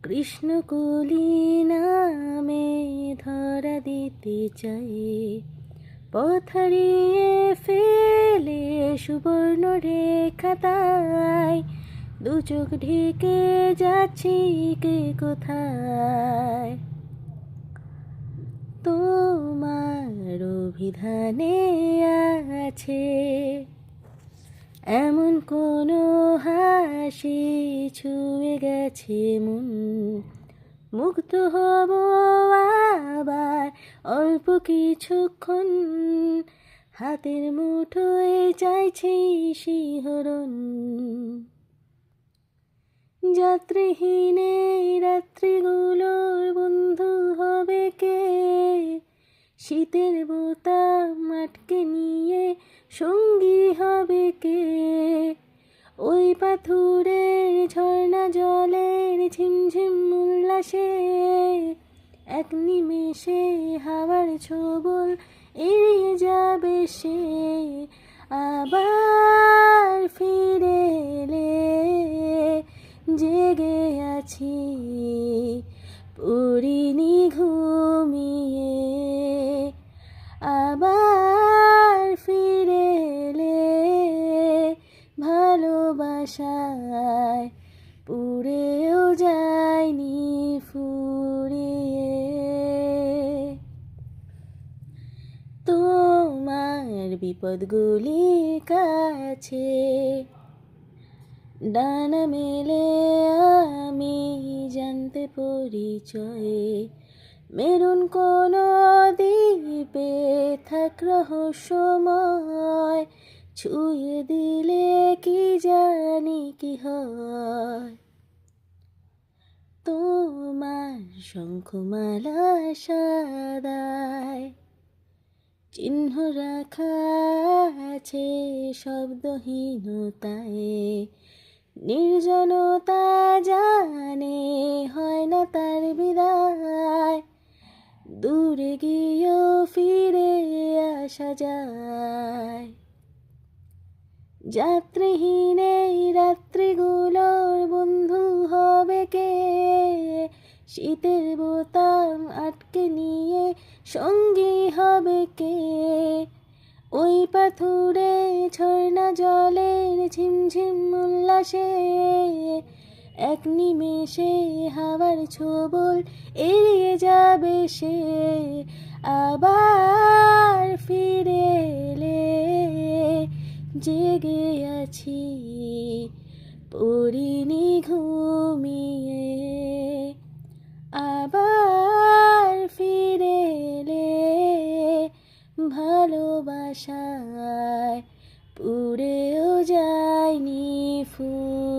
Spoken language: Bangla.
কৃষ্ণকলি নামে ধরা দিতে চাই, পথ হারিয়ে ফেলে সুবর্ণ রেখা তাই, দু চোখ ঢেকে যাচ্ছি কে কোথায়। তোমার অভিধানে আছে এমন কোনো হাসি, ছুঁয়ে গেছে মন, মুগ্ধ হব আবার অল্প কিছুক্ষণ, হাতের মুঠোয় চাইছি শিহরণ। যাত্রীহীন এই রাত্রিগুলোর বন্ধু হবে কে, শীতের বোতাম আটকে নিয়ে সঙ্গী হবে কে, ওই পাথুরের ঝর্ণা জলের ঝিমঝিম উল্লাসে, এক নিমেষে হাওয়ার ছোবল এড়িয়ে যাবে সে। আবার ফিরে এলে জেগে আছি, পড়িনি ঘুমিয়ে। আবার ফিরে এলে ভালোবাসায় পুড়েও যায়নি ফুরিয়ে। তোমার বিপদগুলির কাছে ডানা মেলে আমি জানতে পরিচয়ে, মেরুন কোনো দ্বীপে থাক রহস্যময়, ছুঁয়ে দিলে কি জানি কি হয়। তোমার শঙ্খমালা সাদায় চিহ্ন রাখা আছে শব্দহীনতায়, নির্জনতা জানে হয় না তার বিদায়, দূরে গিয়েও ফিরে আসা যায়। যাত্রীহীন এই রাত্রিগুলোর বন্ধু হবে কে, শীতের বোতাম আটকে নিয়ে সঙ্গী হবে কে, ওই পাথুরে ঝর্ণা জলের ঝিমঝিম উল্লাসে, এক নিমেষে হাওয়ার ছোবল এড়িয়ে যাবে সে। আবার ফিরে এলে জেগে আছি, পড়িনি ঘুমিয়ে। আবার ফিরে এলে ভালোবাসায় পুড়েও যায়নি ফুল।